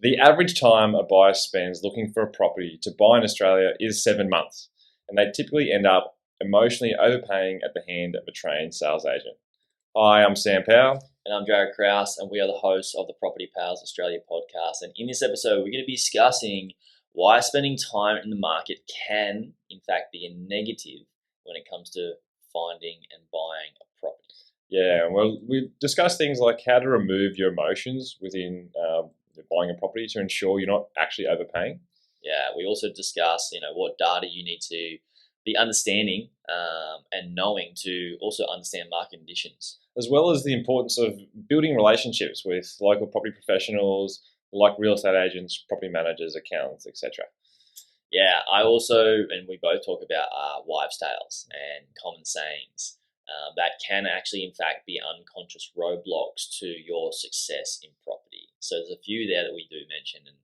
The average time a buyer spends looking for a property to buy in Australia is 7 months, and they typically end up emotionally overpaying at the hand of a trained sales agent. Hi, I'm Sam Powell. And I'm Jared Krause, and we are the hosts of the Property Pals Australia podcast. And in this episode, we're going to be discussing why spending time in the market can, in fact, be a negative when it comes to finding and buying a property. Yeah, well, we discuss things like how to remove your emotions within buying a property to ensure you're not actually overpaying. Yeah, we also discuss, what data you need to be understanding and knowing to also understand market conditions. As well as the importance of building relationships with local property professionals like real estate agents, property managers, accountants, etc. Yeah, I also, and we both talk about wives' tales and common sayings that can actually, in fact, be unconscious roadblocks to your success in property. So there's a few there that we do mention. And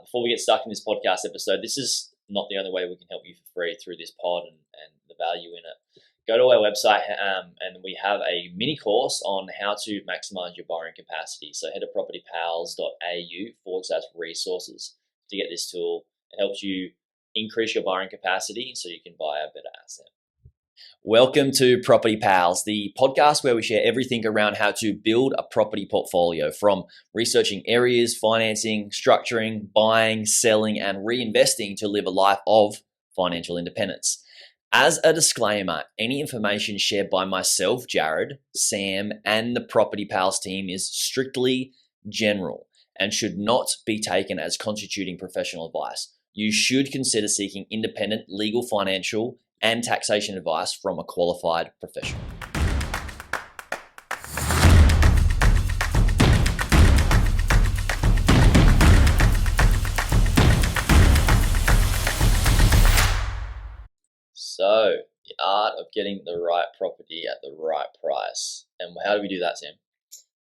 before we get stuck in this podcast episode, this is not the only way we can help you for free through this pod and the value in it. Go to our website and we have a mini course on how to maximize your borrowing capacity. So head to propertypals.au/resources to get this tool. It helps you increase your borrowing capacity so you can buy a better asset. Welcome to Property Pals, the podcast where we share everything around how to build a property portfolio, from researching areas, financing, structuring, buying, selling, and reinvesting to live a life of financial independence. As a disclaimer, any information shared by myself, Jared, Sam, and the Property Pals team is strictly general and should not be taken as constituting professional advice. You should consider seeking independent legal, financial, and taxation advice from a qualified professional. So, the art of getting the right property at the right price. And how do we do that, Sam?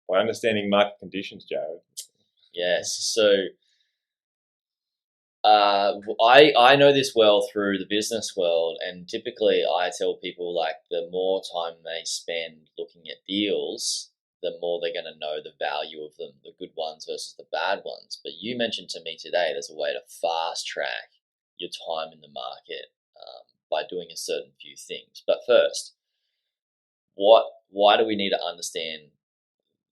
By understanding market conditions, Jared. Yes. So, I know this well through the business world, and typically I tell people, like, the more time they spend looking at deals, the more they're going to know the value of them, the good ones versus the bad ones. But you mentioned to me today there's a way to fast track your time in the market by doing a certain few things. But first, why do we need to understand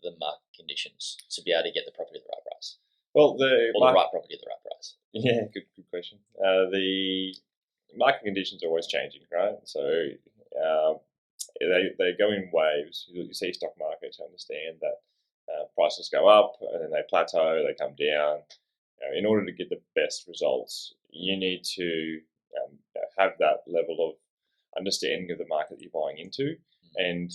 the market conditions to be able to get the property at the right price? Well, the right property at the right price. Yeah, good question. The market conditions are always changing, right? So they go in waves. You see stock markets, understand that prices go up and then they plateau, they come down. In order to get the best results, you need to have that level of understanding of the market that you're buying into. And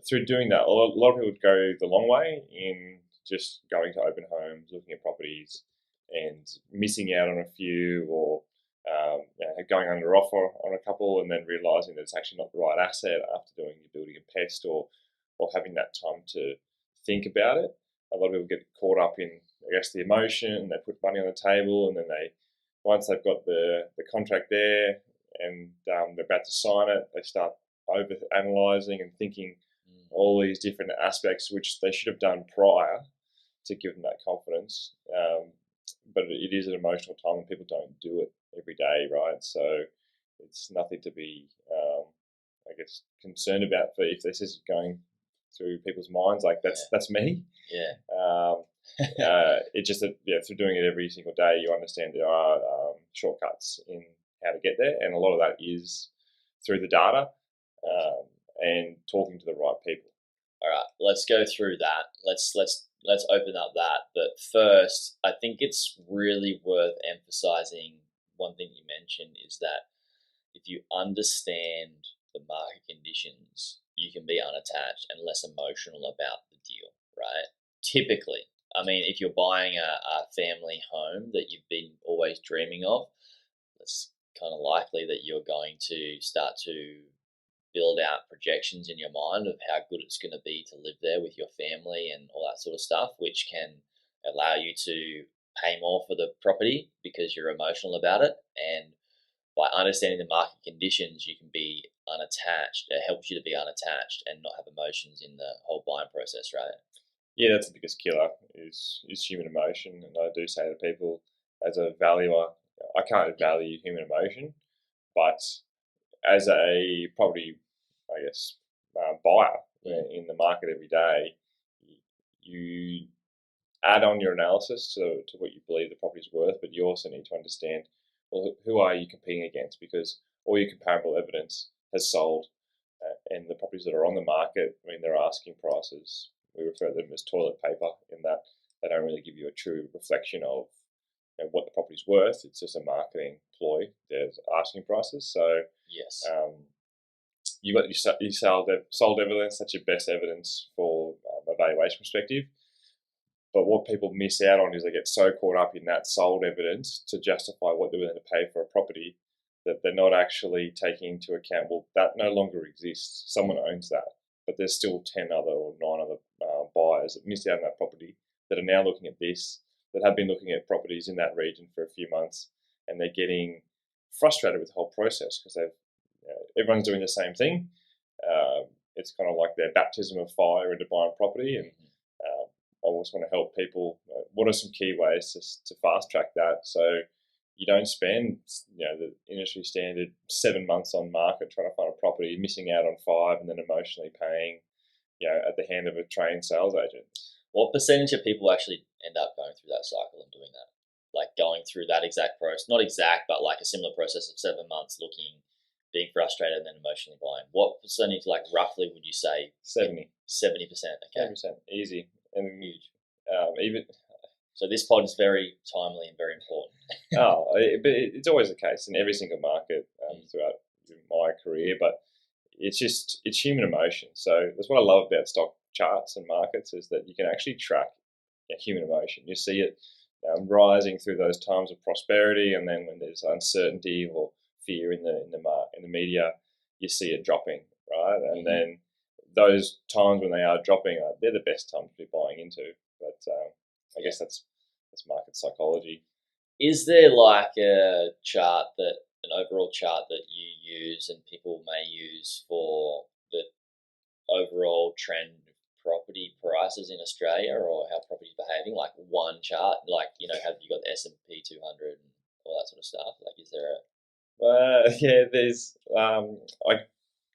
through doing that, a lot of people would go the long way in just going to open homes, looking at properties, and missing out on a few, or going under offer on a couple, and then realizing that it's actually not the right asset after building a pest, or having that time to think about it. A lot of people get caught up in, I guess, the emotion. They put money on the table, and then once they've got the contract there and they're about to sign it, they start over analyzing and thinking all these different aspects which they should have done prior to give them that confidence. But it is an emotional time, and people don't do it every day, right? So it's nothing to be, I guess, concerned about for if this is going through people's minds. Like that's me. Yeah. It's just that through doing it every single day, you understand there are shortcuts in how to get there, and a lot of that is through the data and talking to the right people. All right, let's go through that. Let's open up that. But first, I think it's really worth emphasizing one thing you mentioned is that if you understand the market conditions, you can be unattached and less emotional about the deal, right? Typically, I mean, if you're buying a family home that you've been always dreaming of, it's kind of likely that you're going to start to build out projections in your mind of how good it's going to be to live there with your family and all that sort of stuff, which can allow you to pay more for the property because you're emotional about it. And by understanding the market conditions, you can be unattached. It helps you to be unattached and not have emotions in the whole buying process, right? Yeah, that's the biggest killer is human emotion. And I do say to people, as a valuer, I can't value human emotion, but as a property, I guess, buyer in the market every day, you add on your analysis to what you believe the property's worth, but you also need to understand, well, who are you competing against? Because all your comparable evidence has sold, and the properties that are on the market, I mean, they're asking prices. We refer to them as toilet paper in that they don't really give you a true reflection of what the property's worth. It's just a marketing ploy. There's asking prices. So Yes. you got your sold evidence. That's your best evidence for a valuation perspective. But what people miss out on is they get so caught up in that sold evidence to justify what they're willing to pay for a property that they're not actually taking into account, well, that no longer exists. Someone owns that, but there's still 10 other or 9 other buyers that missed out on that property that are now looking at this, that have been looking at properties in that region for a few months, and they're getting frustrated with the whole process because everyone's doing the same thing. It's kind of like their baptism of fire into buying property, and I always want to help people. What are some key ways to fast track that so you don't spend the industry standard 7 months on market trying to find a property, missing out on 5, and then emotionally paying at the hand of a trained sales agent. What percentage of people actually end up going through that cycle and doing that? Like going through that exact process, not exact, but like a similar process of 7 months looking, being frustrated, and then emotionally buying. What percentage, like roughly, would you say? 70%. 70%. Okay. 70%. Easy. And huge. Even so this pod is very timely and very important. But it's always the case in every single market throughout my career. But it's human emotion. So that's what I love about stock charts and markets is that you can actually track human emotion. You see it rising through those times of prosperity, and then when there's uncertainty or fear in the media, you see it dropping, right? And then those times when they are dropping, they're the best time to be buying into. But I guess that's market psychology. Is there like an overall chart that you use and people may use for the overall trend of property prices in Australia or how property's behaving? Like one chart, like have you got the S&P 200 and all that sort of stuff? Like, is there there's I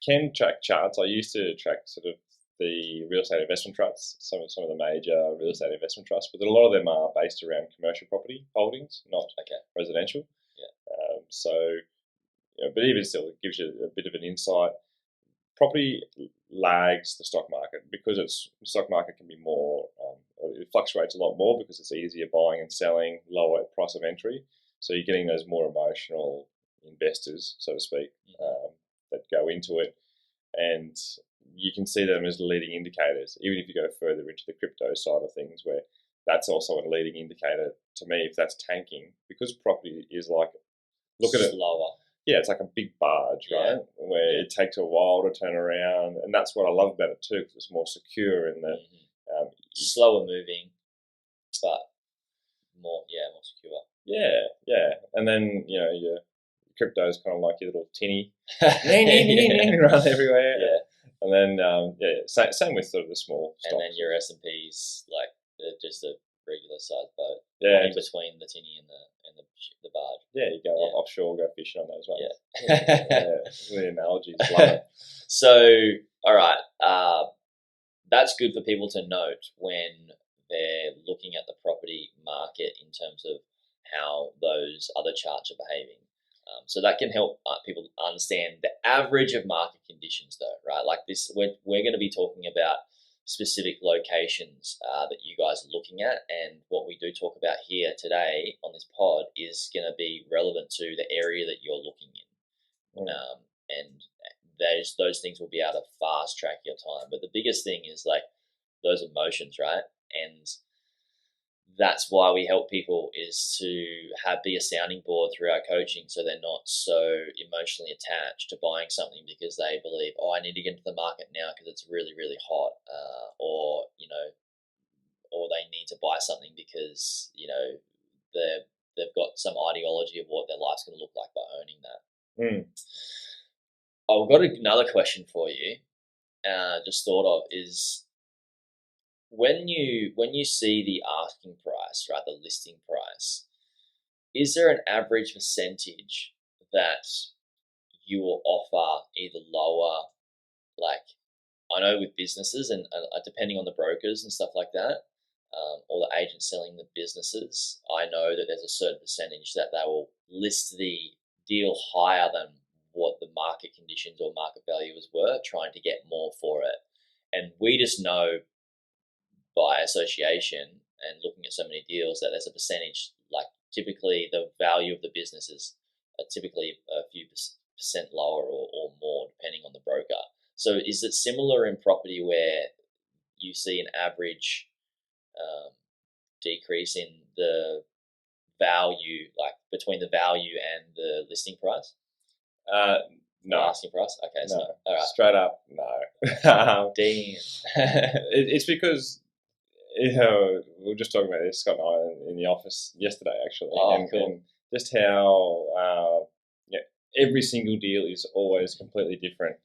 can track charts. I used to track sort of the real estate investment trusts, some of the major real estate investment trusts, but a lot of them are based around commercial property holdings, not residential. Yeah. But even still, it gives you a bit of an insight. Property lags the stock market because the stock market can be more. It fluctuates a lot more because it's easier buying and selling, lower price of entry. So you're getting those more emotional investors, so to speak, that go into it, and you can see them as leading indicators. Even if you go further into the crypto side of things, where that's also a leading indicator to me if that's tanking, because property is like look at it slower. Yeah, it's like a big barge, right? Where it takes a while to turn around, and that's what I love about it too, because it's more secure in the slower moving, but more secure. Yeah, and then your crypto is kind of like your little tinny, run everywhere. Yeah, and then same with sort of the small stocks. And then your S&P's like just a regular size boat. Yeah, in between the tinny and the barge. Yeah, you go offshore, go fishing on those ones. Yeah, the analogies. Love it. So, all right, that's good for people to note when they're looking at the property market in terms of how those other charts are behaving. So that can help people understand the average of market conditions, though, right? Like this, we're going to be talking about specific locations that you guys are looking at, and what we do talk about here today on this pod is going to be relevant to the area that you're looking in, and those things will be able to fast track your time. But the biggest thing is like those emotions, right? And that's why we help people is to be a sounding board through our coaching, so they're not so emotionally attached to buying something because they believe, I need to get into the market now because it's really, really hot, or they need to buy something because they've got some ideology of what their life's going to look like by owning that. I've got another question for you. Just thought of is, when you see the asking price, right, the listing price, is there an average percentage that you will offer either lower, like I know with businesses and depending on the brokers and stuff like that, or the agents selling the businesses, I know that there's a certain percentage that they will list the deal higher than what the market conditions or market value is worth, trying to get more for it. And we just know by association and looking at so many deals that there's a percentage, like typically the value of the business is typically a few percent lower or more depending on the broker. So is it similar in property where you see an average decrease in the value, like between the value and the listing price? No. Asking price? Okay, so no. all right. Straight up, no. Damn. It's because, we were just talking about this, Scott and I, in the office yesterday, actually. Oh, cool. And just how every single deal is always completely different.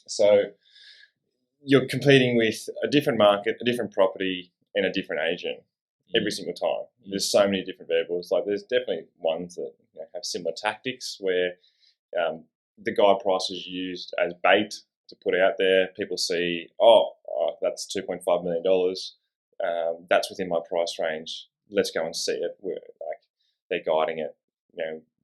So you're competing with a different market, a different property, and a different agent every single time. There's so many different variables. Like there's definitely ones that have similar tactics where the guide price is used as bait to put out there. People see, that's $2.5 million. That's within my price range. Let's go and see it. They're guiding it.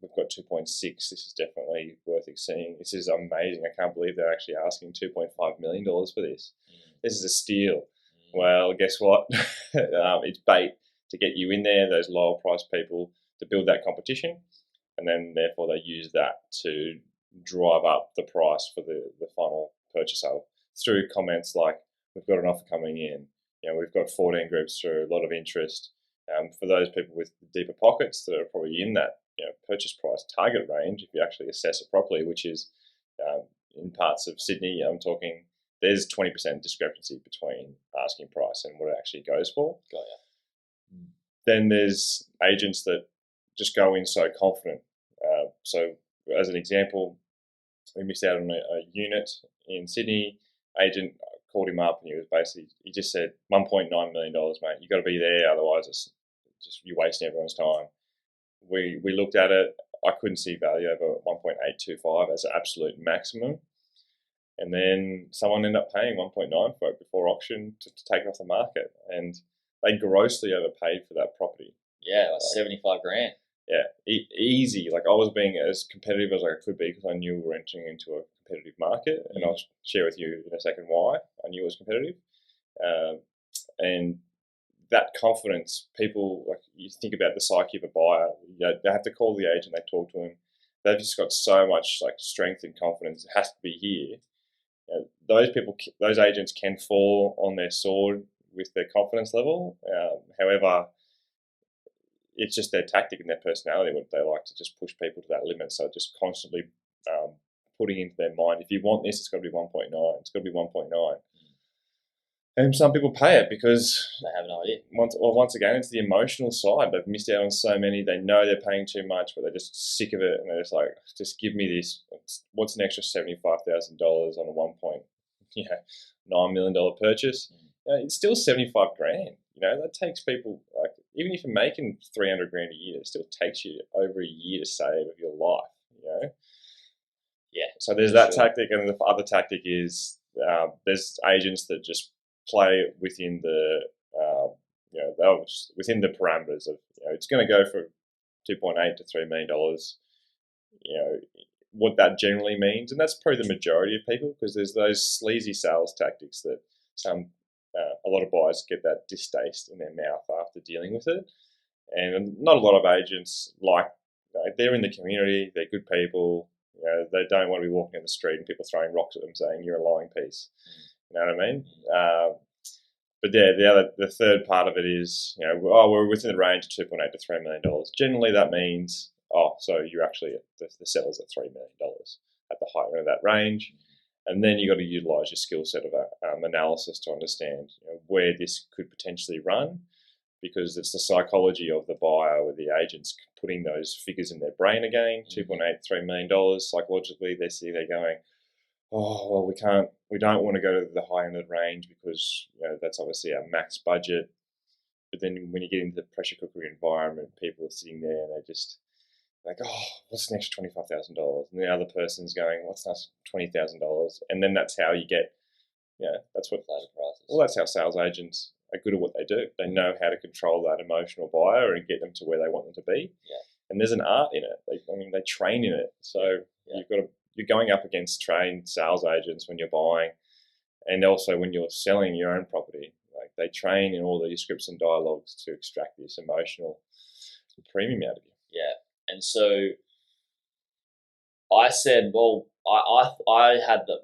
We've got 2.6. This is definitely worth exceeding. This is amazing. I can't believe they're actually asking $2.5 million for this. This is a steal. Well, guess what? It's bait to get you in there, those lower price people, to build that competition. And then therefore they use that to drive up the price for the final purchaser through comments like, we've got an offer coming in. We've got 14 groups through, a lot of interest. For those people with deeper pockets that are probably in that purchase price target range, if you actually assess it properly, which is in parts of Sydney, I'm talking, there's 20% discrepancy between asking price and what it actually goes for. Got ya. Then there's agents that just go in so confident. So as an example, we missed out on a unit in Sydney. Agent called him up and he just said, $1.9 million, mate. You got to be there, otherwise it's just you're wasting everyone's time. We looked at it. I couldn't see value over 1.825 as an absolute maximum. And then someone ended up paying 1.9 for it before auction to take it off the market. And they grossly overpaid for that property. Yeah, like 75 grand. Yeah, easy. Like I was being as competitive as I could be because I knew we were entering into a competitive market. And I'll share with you in a second why I knew it was competitive. And that confidence, people, like you think about the psyche of a buyer, they have to call the agent, they talk to him. They've just got so much like strength and confidence. It has to be here. Those agents can fall on their sword with their confidence level. However, it's just their tactic and their personality. What they like to just push people to that limit. So just constantly putting into their mind, if you want this, it's got to be 1.9. It's got to be 1.9. And some people pay it because they have no idea. Once again, it's the emotional side. They've missed out on so many. They know they're paying too much, but they're just sick of it, and they're just like, "Just give me this. What's an extra $75,000 on a $1.9 million purchase? It's still 75 grand. That takes people, like, even if you're making 300 grand a year, it still takes you over a year to save of your life. Yeah. So there's that tactic, and the other tactic is there's agents that just play within the within the parameters of it's going to go for 2.8 to $3 million. What that generally means, and that's probably the majority of people, because there's those sleazy sales tactics that a lot of buyers get that distaste in their mouth after dealing with it, and not a lot of agents they're in the community, they're good people. They don't want to be walking on the street and people throwing rocks at them saying you're a lying piece. You know what I mean? But yeah, the third part of it is, we're within the range of 2.8 to $3 million. Generally, that means, so you're actually the seller's at $3 million at the higher end of that range. And then you've got to utilize your skill set of analysis to understand where this could potentially run, because it's the psychology of the buyer or the agents putting those figures in their brain again. 2.8, $3 million. Psychologically, they're going, oh, well, we don't want to go to the high end of the range because that's obviously our max budget. But then when you get into the pressure cooker environment, people are sitting there and they're just like, oh, what's an extra $25,000? And the other person's going, what's an extra $20,000? And then that's how you get, that's what Inflated prices. well, that's how sales agents are good at what they do. They know how to control that emotional buyer and get them to where they want them to be. Yeah. And there's an art in it. They train in it. So you're going up against trained sales agents when you're buying, and also when you're selling your own property. Like they train in all these scripts and dialogues to extract this emotional premium out of you. Yeah. And so I said, well, I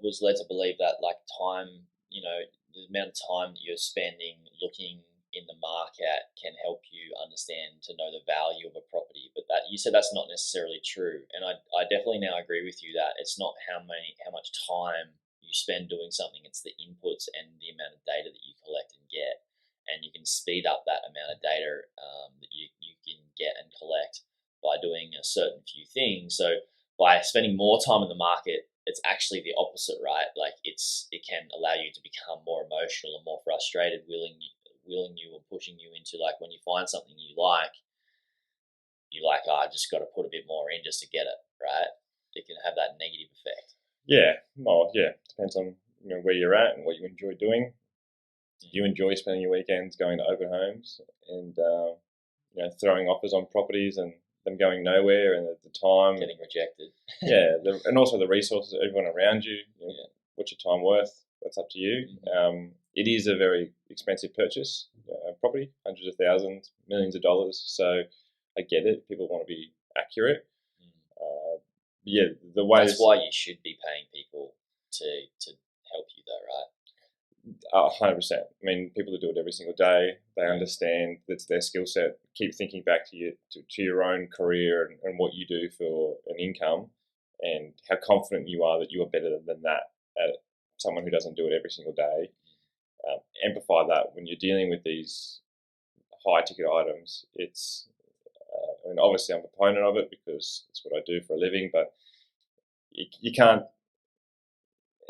was led to believe that like time, the amount of time that you're spending looking in the market can help you understand to know the value of a property. But that you said that's not necessarily true, and I definitely now agree with you that it's not how much time you spend doing something; it's the inputs and the amount of data that you collect and get, and you can speed up that amount of data that you can get and collect by doing a certain few things. So by spending more time in the market, it's actually the opposite, right? Like it can allow you to become more emotional and more frustrated, willing you and pushing you into like when you find something you like, oh, I just got to put a bit more in just to get it, right? It can have that negative effect. Yeah, well, yeah, depends on where you're at and what you enjoy doing. Do you enjoy spending your weekends going to open homes and throwing offers on properties and them going nowhere, and at the time getting rejected? and also the resources of everyone around you. What's your time worth? That's up to you. Mm-hmm. It is a very expensive purchase, property, hundreds of thousands, millions of dollars. So I get it. People want to be accurate. The way that's why you should be paying people to help you, though, right? 100%. I mean, people that do it every single day, they understand that's their skill set. Keep thinking back to your own career and what you do for an income, and how confident you are that you are better than that at someone who doesn't do it every single day. Amplify that when you're dealing with these high ticket items. It's, obviously I'm a proponent of it because it's what I do for a living, but you can't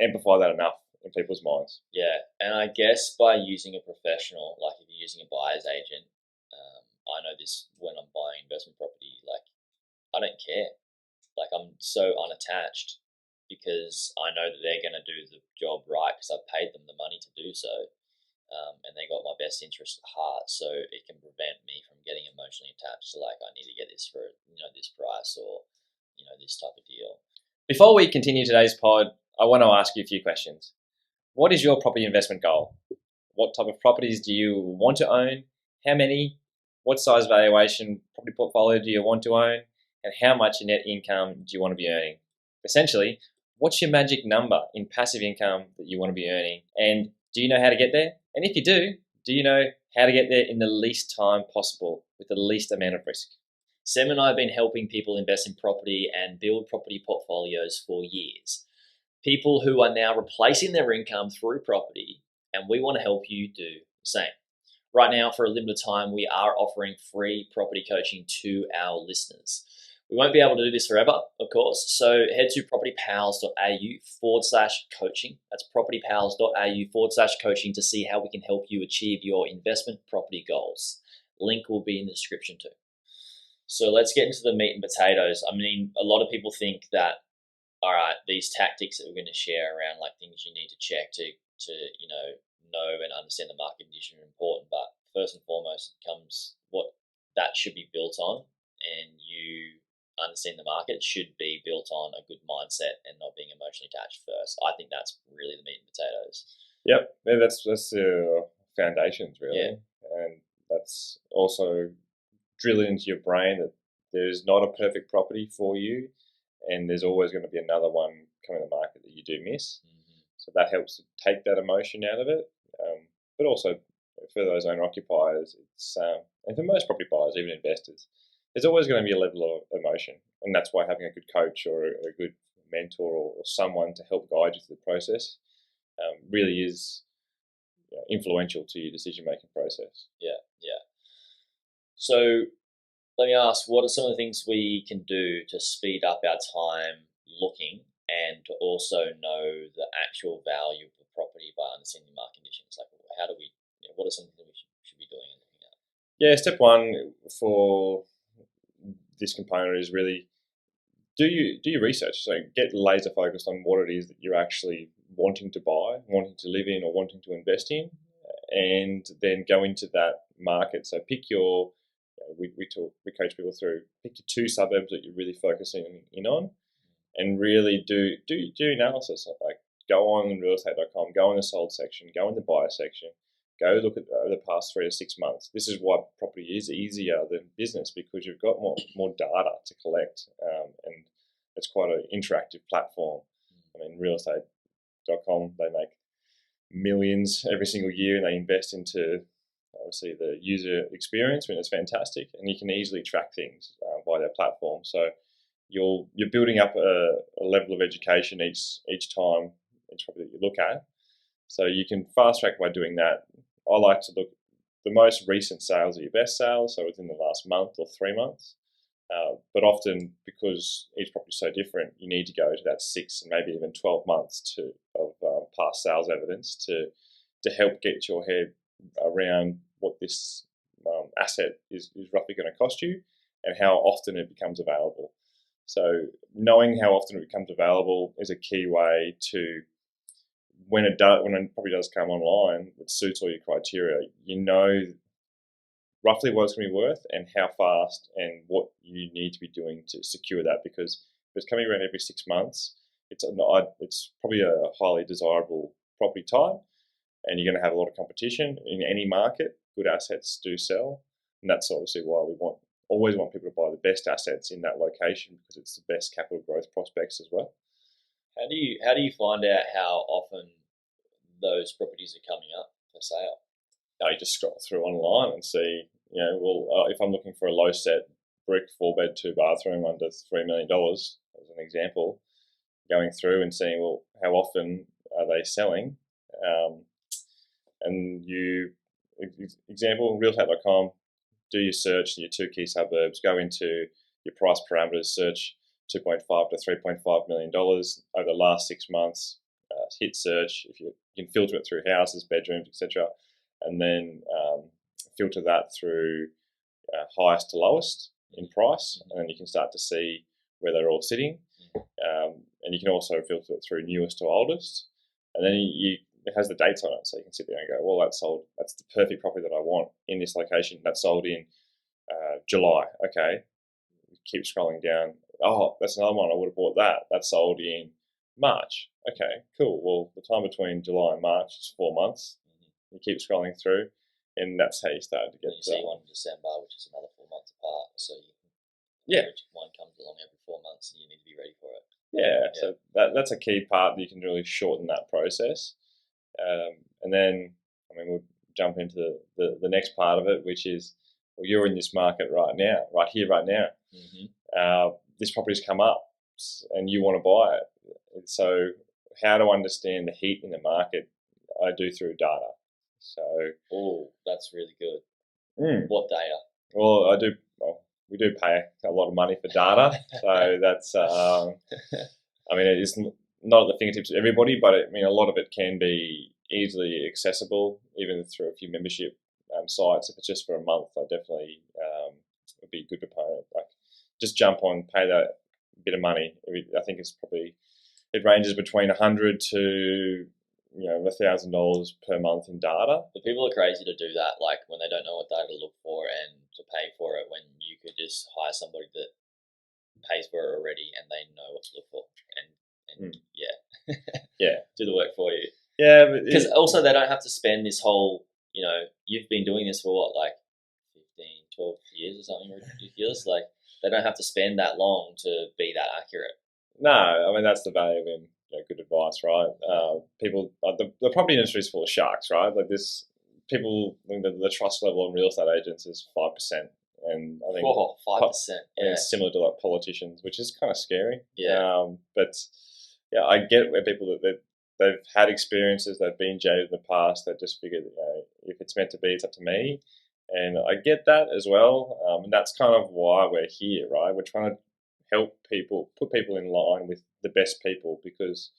amplify that enough in people's minds. Yeah, and I guess by using a professional, like if you're using a buyer's agent, I know this when I'm buying investment property, like I don't care. Like I'm so unattached because I know that they're going to do the job right because I've paid them the money to do so, and they got my best interest at heart. So it can prevent me from getting emotionally attached to like I need to get this for this price or this type of deal. Before we continue today's pod, I want to ask you a few questions. What is your property investment goal? What type of properties do you want to own? How many? What size valuation property portfolio do you want to own? And how much net income do you want to be earning? Essentially, what's your magic number in passive income that you want to be earning? And do you know how to get there? And if you do you know how to get there in the least time possible with the least amount of risk? Sam and I have been helping people invest in property and build property portfolios for years. People who are now replacing their income through property, and we want to help you do the same. Right now, for a limited time, we are offering free property coaching to our listeners. We won't be able to do this forever, of course, so head to propertypals.au/coaching. That's propertypals.au/coaching to see how we can help you achieve your investment property goals. Link will be in the description too. So let's get into the meat and potatoes. I mean, a lot of people think that, all right, these tactics that we're going to share around like things you need to check to know and understand the market condition are important. But first and foremost comes what that should be built on, and you understand the market should be built on a good mindset and not being emotionally attached first. I think that's really the meat and potatoes. Yep, yeah, that's the foundations really, and that's also drill into your brain that there's not a perfect property for you, and there's always going to be another one coming to the market that you do miss. Mm-hmm. So that helps to take that emotion out of it. But also for those owner occupiers, it's and for most property buyers, even investors, there's always going to be a level of emotion, and that's why having a good coach or a good mentor or someone to help guide you through the process really is influential to your decision making process. Yeah. So let me ask, what are some of the things we can do to speed up our time looking and to also know the actual value of the property by understanding market conditions? Like, how do we, what are some things that we should be doing and looking at? Yeah, step one for this component is really do your research. So get laser focused on what it is that you're actually wanting to buy, wanting to live in, or wanting to invest in, and then go into that market. So pick your we coach people through, pick your 2 suburbs that you're really focusing in on, and really do analysis. Like go on realestate.com, go in the sold section, go in the buyer section, go look at the past 3 to 6 months. This is why property is easier than business, because you've got more data to collect, and it's quite an interactive platform. I mean, realestate.com, they make millions every single year, and they invest into obviously the user experience. I mean, it's fantastic, and you can easily track things by their platform. So you're building up a level of education each time, each property that you look at. So you can fast track by doing that. I like to look the most recent sales are your best sales, so within the last month or 3 months. But often, because each property is so different, you need to go to that 6 and maybe even 12 months of past sales evidence to help get your head around what this asset is roughly going to cost you and how often it becomes available. So knowing how often it becomes available is a key way to, when a property does come online that suits all your criteria, you know roughly what it's going to be worth and how fast and what you need to be doing to secure that. Because if it's coming around every 6 months, it's probably a highly desirable property type, and you're going to have a lot of competition in any market. Good assets do sell, and that's obviously why we always want people to buy the best assets in that location, because it's the best capital growth prospects as well. How do you find out how often those properties are coming up for sale? You just scroll through online and see, if I'm looking for a low set brick 4-bed 2-bathroom under $3 million, as an example, going through and seeing, well, how often are they selling? And example, realestate.com, do your search in your 2 key suburbs, go into your price parameters, search $2.5 to $3.5 million over the last 6 months, hit search. If you can filter it through houses, bedrooms, etc., and then filter that through highest to lowest in price, and then you can start to see where they're all sitting. And you can also filter it through newest to oldest, and then it has the dates on it, so you can sit there and go, well, that's sold. That's the perfect property that I want in this location. That's sold in July. Okay, keep scrolling down. Oh, that's another one. I would have bought that. That's sold in March. Okay, cool. Well, the time between July and March is 4 months. You keep scrolling through, and that's how you start to get. You see one in December, which is another 4 months apart. So one comes along every 4 months, and you need to be ready for it. Yeah. So that's a key part that you can really shorten that process. And then, we'll jump into the next part of it, which is, well, you're in this market right now, right here, right now. Mm-hmm. This property's come up, and you want to buy it. So, how to understand the heat in the market? I do through data. So, that's really good. What data? Well, we do pay a lot of money for data, so that's. It is not at the fingertips of everybody, but a lot of it can be easily accessible, even through a few membership sites. If it's just for a month, I definitely would be a good proponent. Like, just jump on, pay that bit of money. I think it ranges between $100 to $1,000 per month in data. But people are crazy to do that, like when they don't know what data to look for and to pay for it, when you could just hire somebody that pays for it already and they know what to look for and do the work for you. Yeah, because also they don't have to spend this whole, you've been doing this for what, like 15, 12 years or something ridiculous. Like, they don't have to spend that long to be that accurate. No, that's the value of good advice, right? People, the property industry is full of sharks, right? Like the trust level on real estate agents is 5%, and I think 5%. It's similar to like politicians, which is kind of scary. Yeah. But I get where people that they've had experiences, they've been jaded in the past, they just figured, if it's meant to be, it's up to me, and I get that as well. And that's kind of why we're here, right? We're trying to help people, put people in line with the best people, because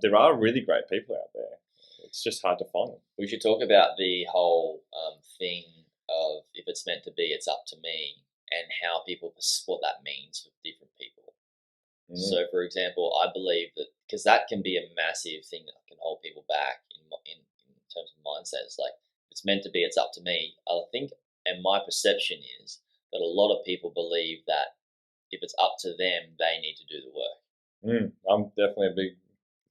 there are really great people out there. It's just hard to find them. We should talk about the whole thing of if it's meant to be, it's up to me, and how people, what that means for different people. So, for example, I believe that, because that can be a massive thing that can hold people back in terms of mindset. It's like, it's meant to be, it's up to me. I think, and my perception is that a lot of people believe that if it's up to them, they need to do the work. I'm definitely a big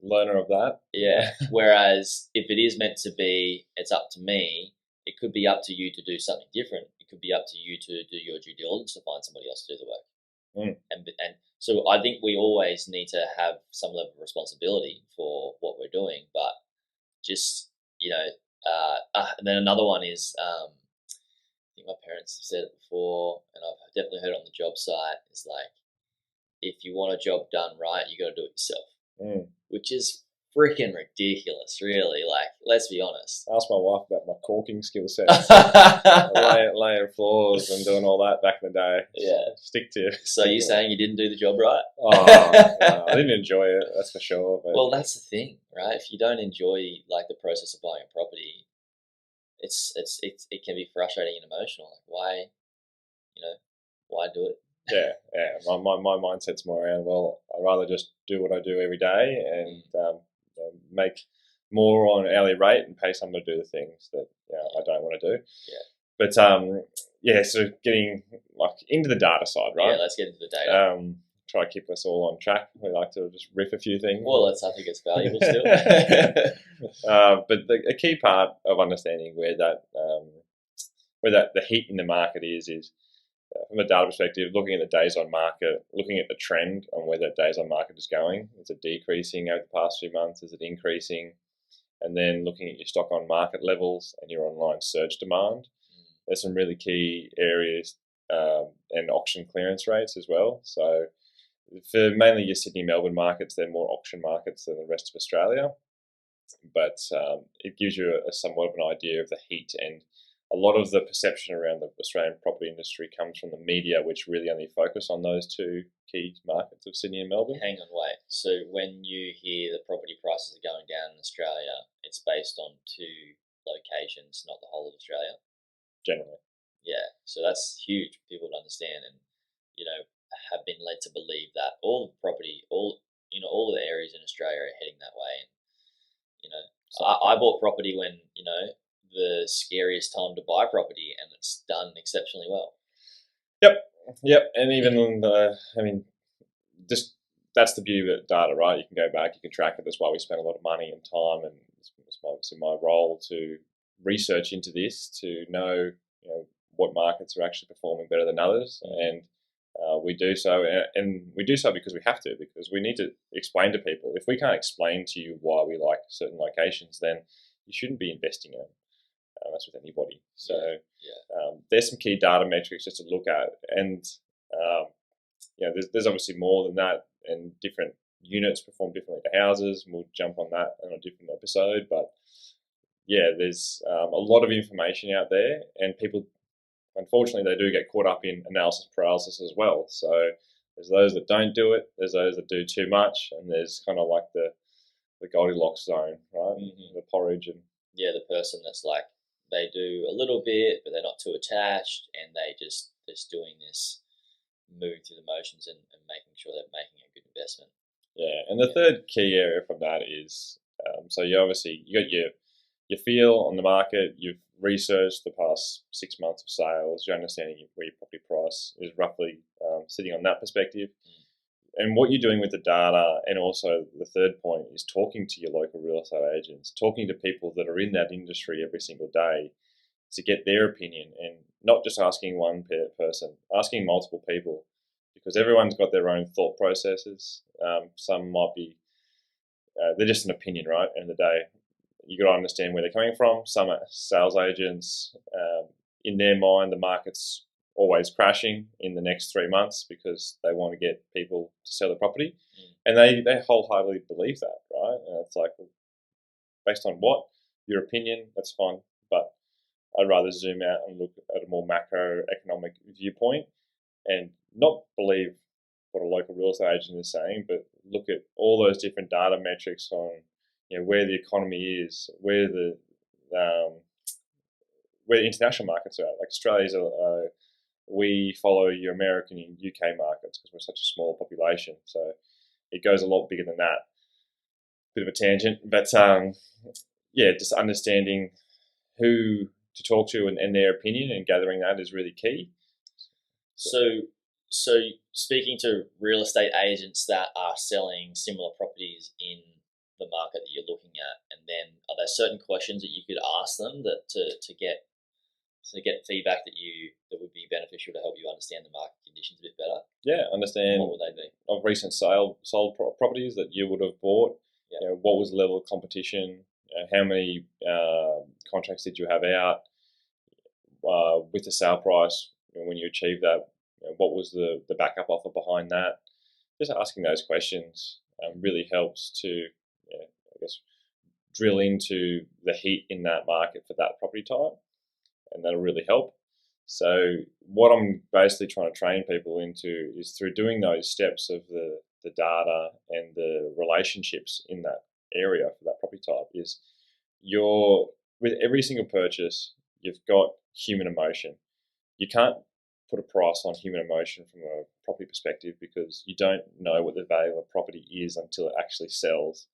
learner of that. Yeah. Whereas if it is meant to be, it's up to me, it could be up to you to do something different. It could be up to you to do your due diligence to find somebody else to do the work. And so I think we always need to have some level of responsibility for what we're doing, but just, and then another one is, I think my parents have said it before, and I've definitely heard it on the job site, is like, if you want a job done right, you got to do it yourself, which is freaking ridiculous, really. Like, let's be honest. Ask my wife about my caulking skill set. laying floors and doing all that back in the day. Yeah. Stick to. So you're saying you didn't do the job right? No, I didn't enjoy it, that's for sure. But well, that's the thing, right? If you don't enjoy like the process of buying a property, it can be frustrating and emotional. Like, why do it? Yeah. My mindset's more around, well, I'd rather just do what I do every day and make more on an hourly rate and pay someone to do the things that I don't want to do. Yeah. But so getting like into the data side, right? Yeah, let's get into the data. Try to keep us all on track. We like to just riff a few things. Well, I think it's valuable still. But a key part of understanding where the heat in the market is from a data perspective, looking at the days on market, looking at the trend on where that days on market is going. Is it decreasing over the past few months? Is it increasing? And then looking at your stock on market levels and your online search demand. There's some really key areas and auction clearance rates as well. So for mainly your Sydney, Melbourne markets, they're more auction markets than the rest of Australia. But it gives you somewhat of an idea of the heat, and a lot of the perception around the Australian property industry comes from the media, which really only focus on those two key markets of Sydney and Melbourne. Hang on, wait. So when you hear the property prices are going down in Australia, it's based on two locations, not the whole of Australia? Generally. Yeah, so that's huge for people to understand, and have been led to believe that all the property, all of the areas in Australia are heading that way. And so I bought property when the scariest time to buy property, and it's done exceptionally well. Yep, and even just that's the beauty of data, right? You can go back, you can track it. That's why we spend a lot of money and time, and it's obviously my role to research into this to know what markets are actually performing better than others, and we do so, and we do so because we have to, because we need to explain to people. If we can't explain to you why we like certain locations, then you shouldn't be investing in them. That's with anybody. So there's some key data metrics just to look at, and there's obviously more than that, and different units perform differently to houses. We'll jump on that in a different episode, but there's a lot of information out there, and people, unfortunately, they do get caught up in analysis paralysis as well. So there's those that don't do it, there's those that do too much, and there's kind of like the Goldilocks zone, right? The porridge. And the person that's like, they do a little bit, but they're not too attached, and they just doing this, moving through the motions and making sure they're making a good investment. Yeah, and the third key area from that is, so you got your feel on the market, you've researched the past 6 months of sales, you're understanding where your property price is roughly sitting on that perspective. And what you're doing with the data, and also the third point, is talking to your local real estate agents, talking to people that are in that industry every single day to get their opinion, and not just asking one person, asking multiple people, because everyone's got their own thought processes. Some might be, they're just an opinion, right? At the end of the day, you got to understand where they're coming from. Some sales agents, in their mind, the market's always crashing in the next 3 months because they want to get people to sell the property, and they wholeheartedly believe that, right? And it's like, well, based on what? Your opinion, that's fine, but I'd rather zoom out and look at a more macroeconomic viewpoint and not believe what a local real estate agent is saying, but look at all those different data metrics on where the economy is, where the international markets are at. Like Australia's we follow your American and UK markets because we're such a small population. So it goes a lot bigger than that. Bit of a tangent, but just understanding who to talk to and their opinion and gathering that is really key. So speaking to real estate agents that are selling similar properties in the market that you're looking at, and then are there certain questions that you could ask them that to get feedback that would be beneficial to help you understand the market conditions a bit better? Yeah, understand. What would they be? Of recent sold properties that you would have bought. Yeah. What was the level of competition? How many contracts did you have out with the sale price? When you achieved that, what was the backup offer behind that? Just asking those questions really helps to, I guess, drill into the heat in that market for that property type, and that'll really help. So what I'm basically trying to train people into is through doing those steps of the data and the relationships in that area for that property type is with every single purchase, you've got human emotion. You can't put a price on human emotion from a property perspective because you don't know what the value of a property is until it actually sells.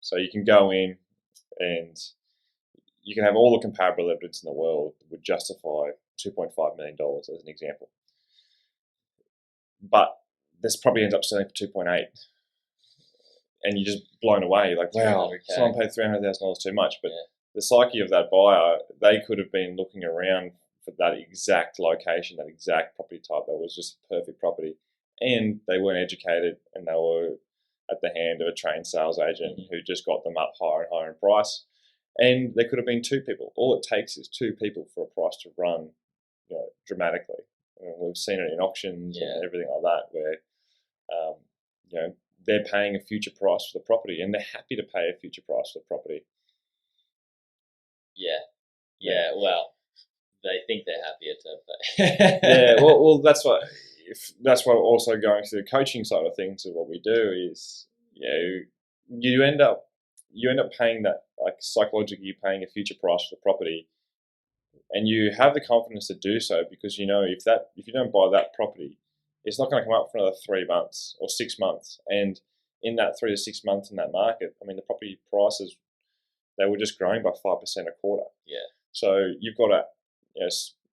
So you can go in and you can have all the comparable evidence in the world that would justify $2.5 million as an example. But this probably ends up selling for 2.8. And you're just blown away. Like, wow, someone paid $300,000 too much. But the psyche of that buyer, they could have been looking around for that exact location, that exact property type that was just a perfect property. And they weren't educated, and they were at the hand of a trained sales agent who just got them up higher and higher in price. And there could have been two people. All it takes is two people for a price to run, dramatically. And we've seen it in auctions and everything like that, where, they're paying a future price for the property, and they're happy to pay a future price for the property. Yeah. Well, they think they're happier to pay. Yeah. Well, that's what. That's what also going through the coaching side of things. Of what we do is, you end up paying that, like, psychologically, you're paying a future price for the property, and you have the confidence to do so because if you don't buy that property, it's not going to come up for another 3 months or 6 months. And in that 3 to 6 months in that market, I mean, the property prices, they were just growing by 5% a quarter. Yeah. So you've got to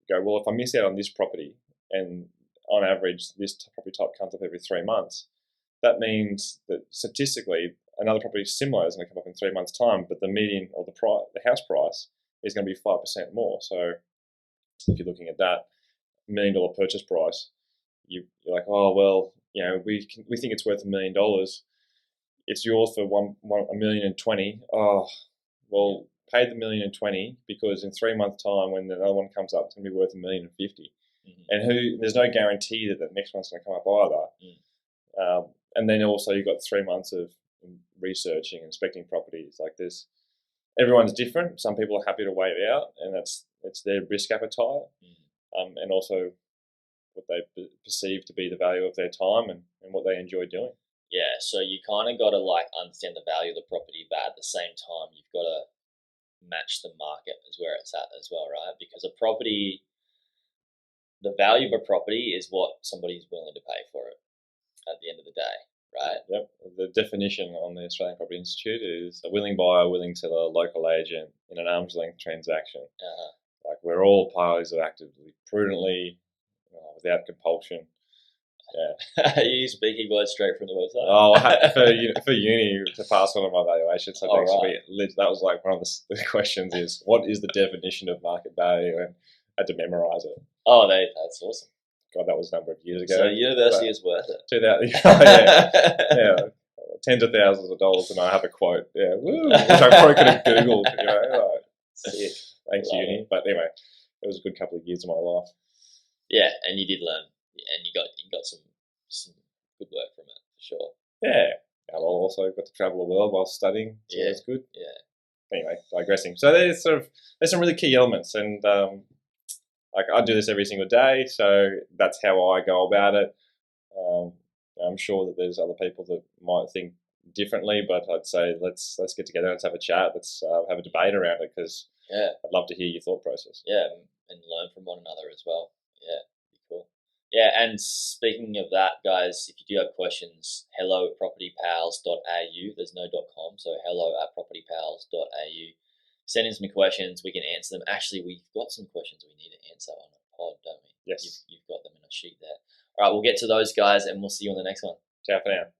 go, well, if I miss out on this property, and on average this property type comes up every 3 months, that means that statistically another property similar is going to come up in 3 months' time, but the median or the house price is going to be 5% more. So if you're looking at that $1 million purchase price, you're like, oh well, we think it's worth $1 million. It's yours for $1,020,000. Oh, well, pay the $1,020,000 because in 3 months' time, when another one comes up, it's going to be worth $1,050,000. And there's no guarantee that the next one's going to come up either. And then also you've got 3 months of researching and inspecting properties. Like everyone's different. Some people are happy to wait it out, and it's their risk appetite, and also what they perceive to be the value of their time and what they enjoy doing. Yeah, so you kind of got to understand the value of the property, but at the same time, you've got to match the market as where it's at as well, right? Because the value of a property is what somebody's willing to pay for it at the end of the day, right? Yep. The definition on the Australian Property Institute is a willing buyer, willing seller, local agent in an arm's length transaction. Like, where all parties are actively, prudently, without compulsion. Yeah. Are you speaking words straight from the website? Oh, for uni to pass one of my valuations, so that was like one of the questions is, what is the definition of market value? And I had to memorize it. Oh, that's awesome. God, that was a number of years ago. So university is worth it. 2000, yeah, tens of thousands of dollars, and I have a quote. Yeah, woo, which I probably could have Googled. Sick. Thanks, uni. But anyway, it was a good couple of years of my life. Yeah, and you did learn, and you got some good work from it for sure. Yeah, and I also got to travel the world while studying. So that's good. Yeah. Anyway, digressing. So there's some really key elements, and like, I do this every single day, so that's how I go about it. I'm sure that there's other people that might think differently, but I'd say let's get together, let's have a chat, let's have a debate around it, because I'd love to hear your thought process. Yeah, and learn from one another as well. Yeah, be cool. Yeah, and speaking of that, guys, if you do have questions, hello@propertypals.au. There's no .com, so hello@propertypals.au. Send in some questions. We can answer them. Actually, we've got some questions we need to answer on a pod, don't we? Yes. You've got them in a sheet there. All right, we'll get to those, guys, and we'll see you on the next one. Ciao for now.